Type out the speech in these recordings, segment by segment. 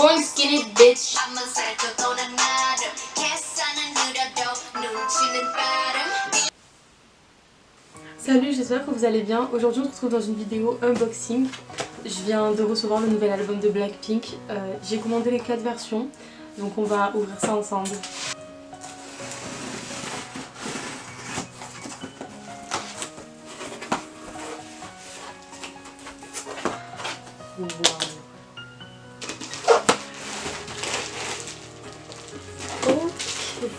born skinny bitch. Salut, j'espère que vous allez bien. Aujourd'hui on se retrouve dans une vidéo unboxing. Je viens de recevoir le nouvel album de Blackpink. J'ai commandé les 4 versions, donc on va ouvrir ça ensemble. Wow. Ok.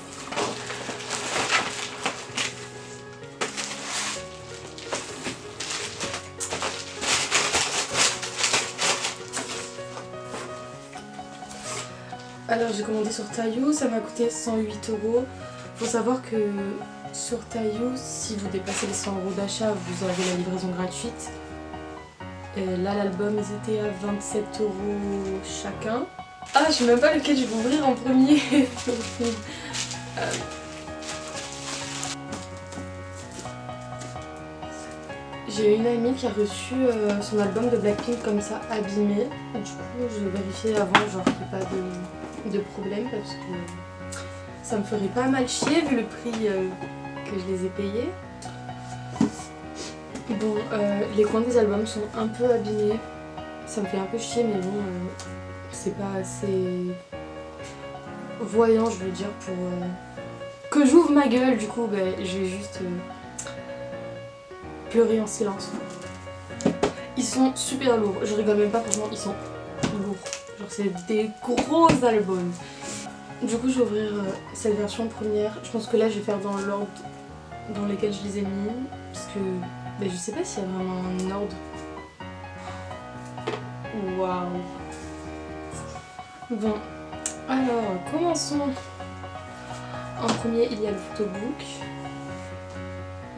Alors j'ai commandé sur Tayou, ça m'a coûté 108 €. Faut savoir que sur Tayou, si vous dépassez les 100 € d'achat, vous avez la livraison gratuite. Et là l'album ils étaient à 27 € chacun. Ah, je sais même pas lequel je vais ouvrir en premier. J'ai une amie qui a reçu son album de Blackpink comme ça, abîmé. Du coup, je vais vérifier avant, genre qu'il n'y ait pas de problème parce que ça me ferait pas mal chier vu le prix que je les ai payés. Bon, les coins des albums sont un peu abîmés. Ça me fait un peu chier, mais bon, c'est pas assez voyant, je veux dire, pour que j'ouvre ma gueule. Du coup, ben, je vais juste pleurer en silence. Ils sont super lourds, je rigole même pas, franchement, ils sont lourds. Genre, c'est des gros albums. Du coup, je vais ouvrir cette version première. Je pense que là, je vais faire dans l'ordre dans lequel je les ai mis. Parce que ben, je sais pas s'il y a vraiment un ordre. Waouh! Bon, alors, commençons. En premier, il y a le photobook,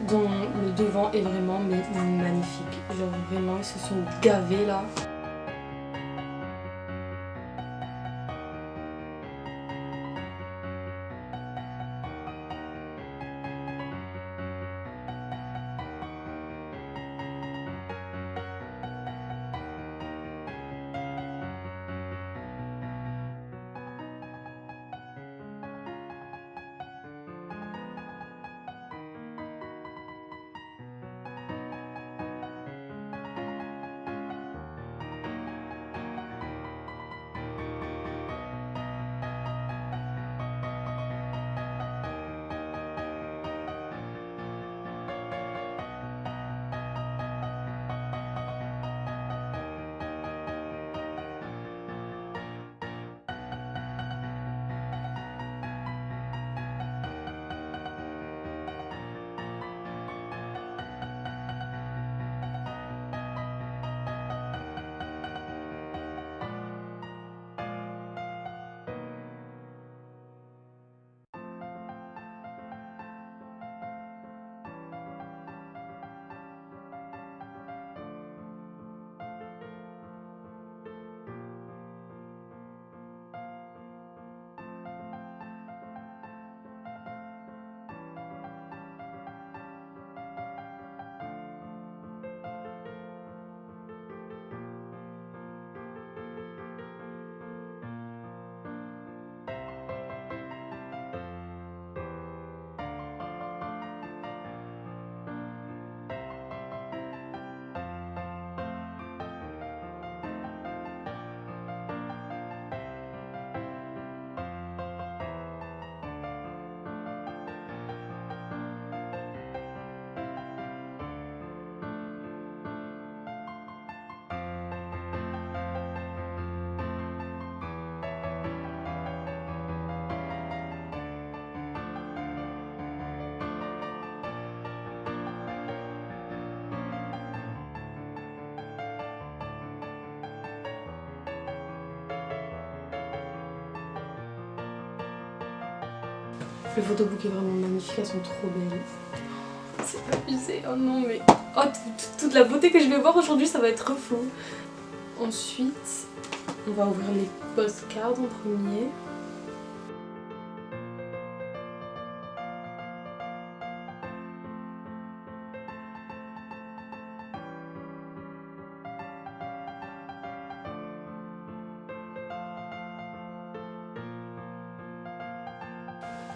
dont le devant est vraiment mais magnifique. Genre vraiment, ils se sont gavés là. Le photobook est vraiment magnifique, elles sont trop belles. C'est abusé, oh non mais... Oh, toute la beauté que je vais voir aujourd'hui, ça va être fou. Ensuite, on va ouvrir les postcards en premier.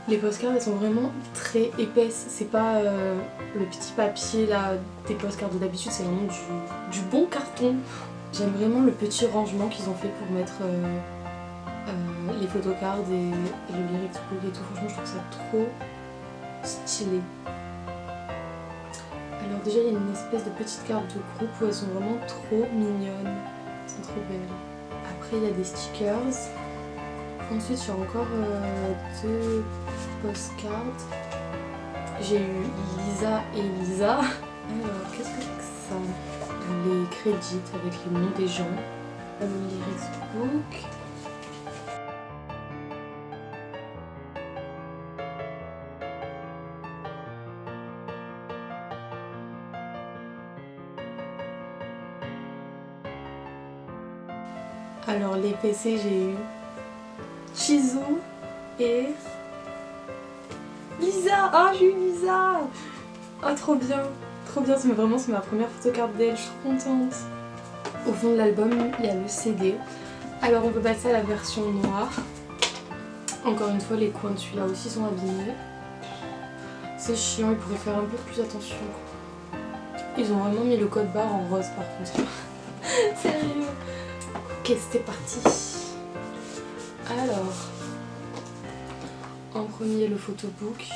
Les postcards elles sont vraiment très épaisses, c'est pas le petit papier là des postcards de d'habitude, c'est vraiment du bon carton. J'aime vraiment le petit rangement qu'ils ont fait pour mettre les photocards et le lyrics book et tout. Franchement je trouve ça trop stylé. Alors déjà il y a une espèce de petite carte de groupe où elles sont vraiment trop mignonnes, elles sont trop belles. Après il y a des stickers. Ensuite il y a encore deux postcards. J'ai eu Lisa et Lisa. Alors qu'est-ce que c'est que ça? Les crédits avec les noms des gens. Le lyrics book. Alors les PC j'ai eu Chizu et Lisa. Ah j'ai eu Lisa. Ah trop bien, c'est vraiment c'est ma première photocarte d'elle, je suis trop contente. Au fond de l'album il y a le CD. Alors on peut passer à la version noire. Encore une fois les coins de celui-là aussi sont abîmés. C'est chiant, ils pourraient faire un peu plus attention quoi. Ils ont vraiment mis le code barre en rose par contre. Sérieux. Ok c'est parti. Alors, en premier le photobook.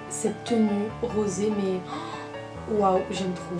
Cette tenue rosée mais waouh j'aime trop.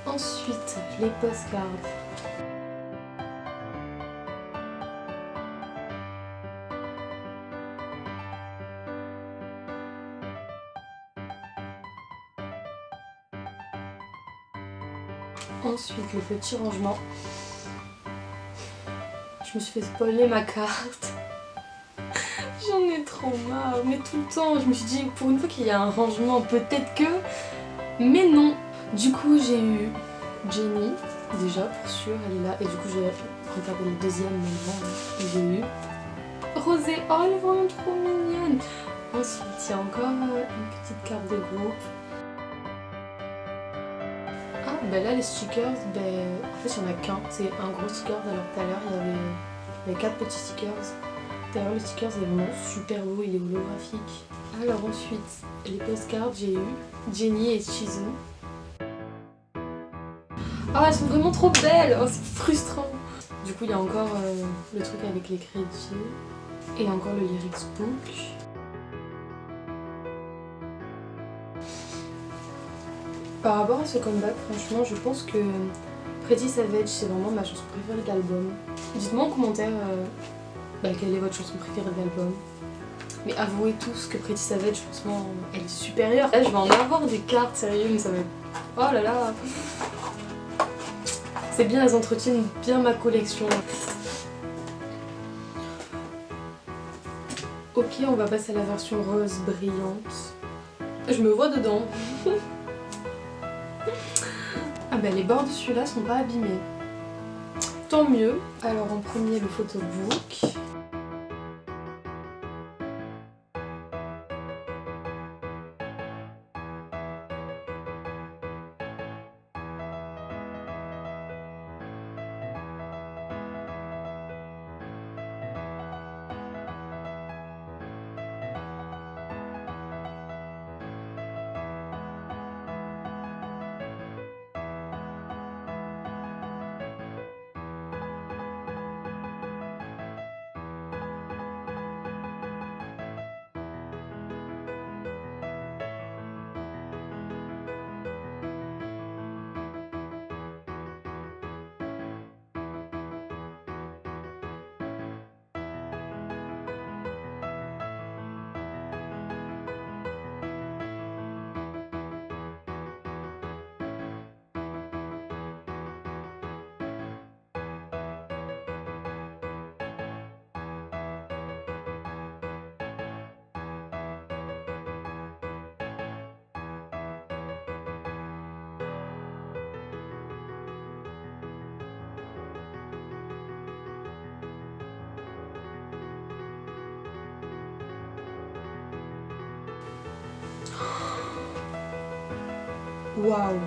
Ensuite, les postcards. Ensuite, le petit rangement. Je me suis fait spoiler ma carte. J'en ai trop marre, mais tout le temps. Je me suis dit, pour une fois qu'il y a un rangement, peut-être que... Mais non. Du coup, j'ai eu Jenny, déjà, pour sûr, elle est là. Et du coup, j'ai regardé le deuxième moment. J'ai eu Rosé. Oh, elle est vraiment trop mignonne. Ensuite, il y a encore une petite carte de groupe. Ah, ben là, les stickers, en fait, il n'y en a qu'un. C'est un gros sticker, alors tout à l'heure, il y avait 4 petits stickers. D'ailleurs, le sticker, c'est vraiment super beau, il est holographique. Alors ensuite, les postcards, j'ai eu Jenny et Chizu. Ah, elles sont vraiment trop belles. Oh, c'est frustrant. Du coup, il y a encore le truc avec les crédits. Et encore le lyrics book. Par rapport à ce comeback, franchement, je pense que Pretty Savage, c'est vraiment ma chanson préférée de l'album. Dites-moi en commentaire quelle est votre chanson préférée de l'album. Mais avouez tous que Pretty Savage, franchement, elle est supérieure. Là, je vais en avoir des cartes, sérieux, mais ça va être... Oh là là. C'est bien, elles entretiennent bien ma collection. Ok, on va passer à la version rose brillante. Je me vois dedans. Ah bah les bords de celui-là sont pas abîmés. Tant mieux. Alors en premier, le photobook. Waouh.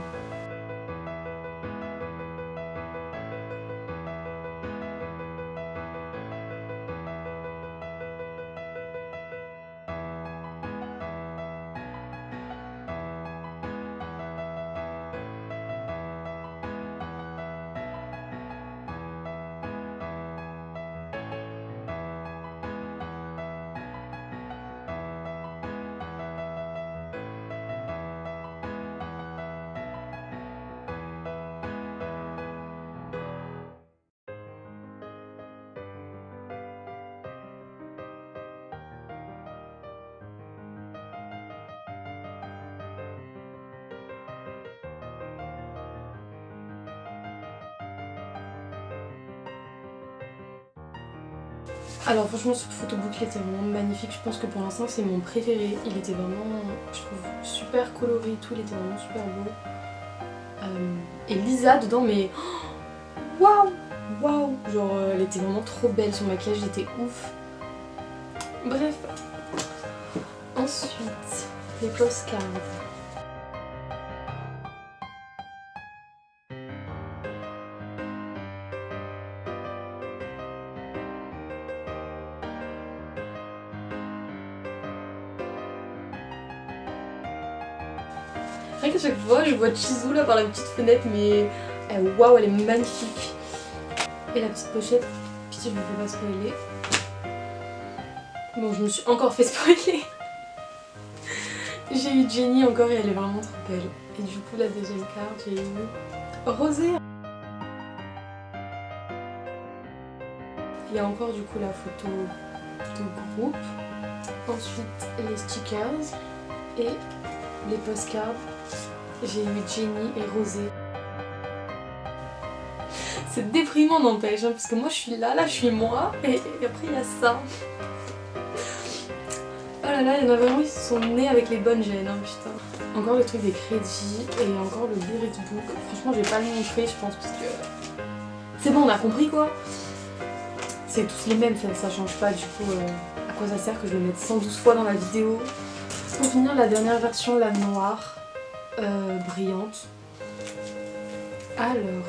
Alors franchement ce photobook il était vraiment magnifique, je pense que pour l'instant c'est mon préféré, il était vraiment, je trouve, super coloré et tout, il était vraiment super beau. Et Lisa dedans mais waouh, waouh, genre elle était vraiment trop belle, son maquillage il était ouf. Bref, ensuite les postcards. Rien qu'à chaque fois je vois Chizou là par la petite fenêtre mais waouh elle est magnifique. Et la petite pochette, pitié je me fais pas spoiler. Bon je me suis encore fait spoiler. J'ai eu Jenny encore et elle est vraiment trop belle. Et du coup la deuxième carte j'ai eu Rosé. Il y a encore du coup la photo de groupe. Ensuite les stickers et les postcards. J'ai eu Jenny et Rosé. C'est déprimant n'empêche, hein, parce que moi je suis là je suis moi, et après il y a ça. Oh là là, il y en a vraiment qui se sont nés avec les bonnes gènes, hein, putain. Encore le truc des crédits, et encore le lyrics book. Franchement je vais pas le montrer je pense, parce que... C'est bon, on a compris quoi. C'est tous les mêmes, ça change pas, du coup, à quoi ça sert que je le mette 112 fois dans la vidéo. Pour finir, la dernière version, la noire. Brillante. Alors...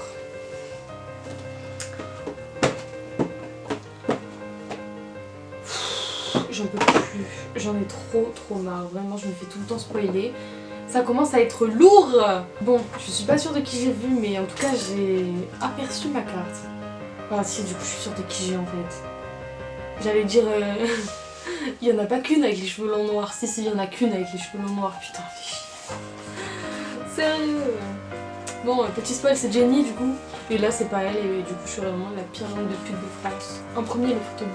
J'en peux plus, j'en ai trop marre, vraiment je me fais tout le temps spoiler. Ça commence à être lourd. Bon, je suis pas sûre de qui j'ai vu, mais en tout cas j'ai aperçu ma carte. Enfin si, du coup je suis sûre de qui j'ai en fait. J'allais dire... il y en a pas qu'une avec les cheveux longs noirs. Si, il y en a qu'une avec les cheveux longs noirs, putain, fais chier. Sérieux. Bon, petit spoil, c'est Jenny du coup. Et là, c'est pas elle, et du coup, je suis vraiment la pire langue de pute de France. En premier, le photobook.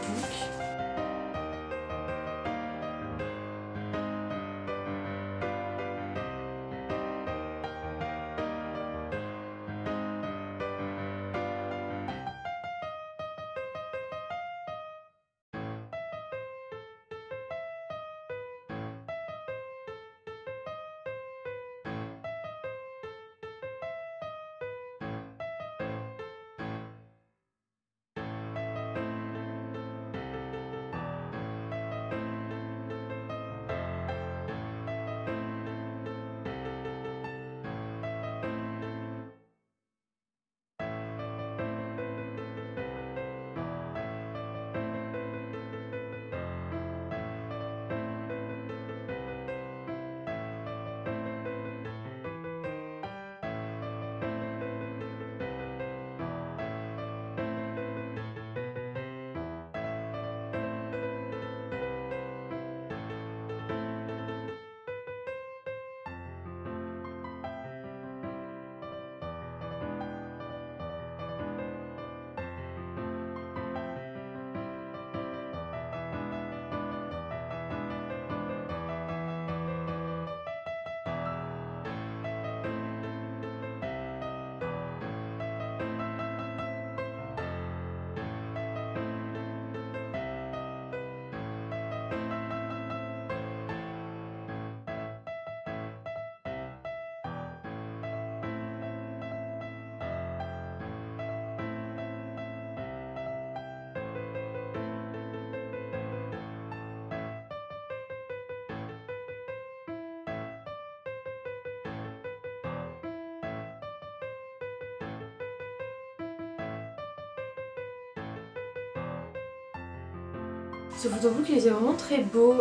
Ce photobook il était vraiment très beau,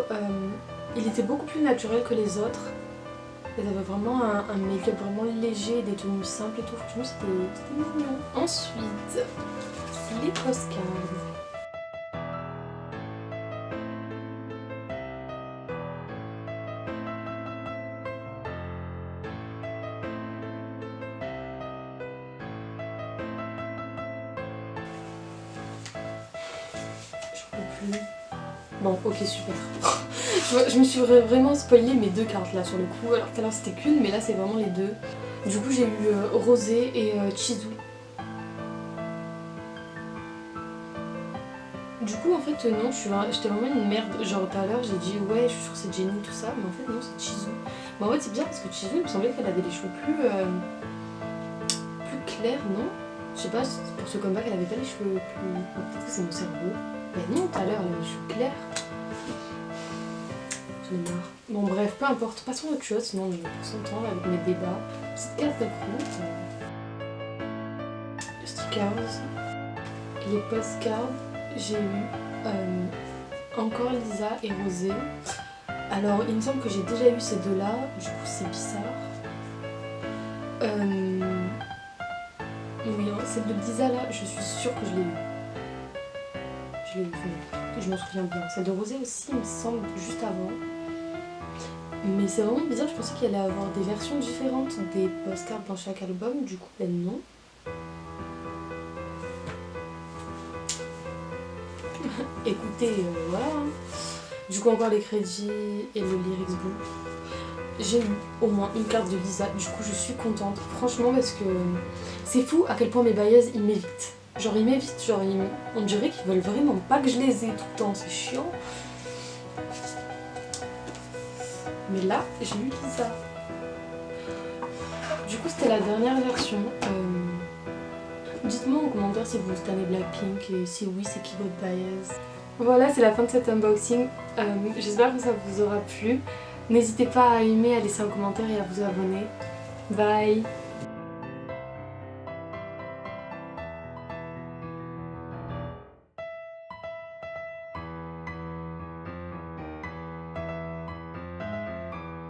il était beaucoup plus naturel que les autres. Il avait vraiment un make-up vraiment léger, des tenues simples et tout, franchement c'était mignon. Ensuite, les postcards. J'en peux plus. Bon, ok, super. Je me suis vraiment spoilé mes deux cartes là sur le coup, alors tout à l'heure c'était qu'une, mais là c'est vraiment les deux. Du coup j'ai eu Rosé et Chizou. Du coup en fait non, j'étais vraiment une merde. Genre tout à l'heure j'ai dit ouais je suis sûre que c'est Jenny tout ça, mais en fait non c'est Chizou. Mais en fait c'est bien parce que Chizou il me semblait qu'elle avait les cheveux plus clairs, non? Je sais pas, pour ce comeback elle avait pas les cheveux plus... Peut-être que c'est mon cerveau. Mais non, tout à l'heure elle avait les cheveux clairs. J'en ai marre. Bon bref, peu importe, passons à autre chose, sinon on va pour son temps avec mes débats. Petite carte d'appro. Stickers. Les postcards, j'ai eu encore Lisa et Rosé. Alors il me semble que j'ai déjà eu ces deux là, du coup c'est bizarre. Oui, hein, celle de Lisa là, je suis sûre que je l'ai eu. Je l'ai eu, je m'en souviens bien. Celle de Rosé aussi, il me semble, juste avant. Mais c'est vraiment bizarre, je pensais qu'il allait avoir des versions différentes des postcards dans chaque album, du coup ben non. Écoutez, voilà. Du coup encore les crédits et le lyrics book. J'ai eu au moins une carte de Lisa, du coup je suis contente, franchement parce que c'est fou à quel point mes bailleuses ils m'évitent. Genre ils m'évitent, genre on dirait qu'ils veulent vraiment pas que je les ai tout le temps, c'est chiant. Mais là, j'ai eu Lisa. Du coup, c'était la dernière version. Dites-moi en commentaire si vous stannez Blackpink et si oui, c'est qui votre bias. Voilà, c'est la fin de cet unboxing. J'espère que ça vous aura plu. N'hésitez pas à aimer, à laisser un commentaire et à vous abonner. Bye!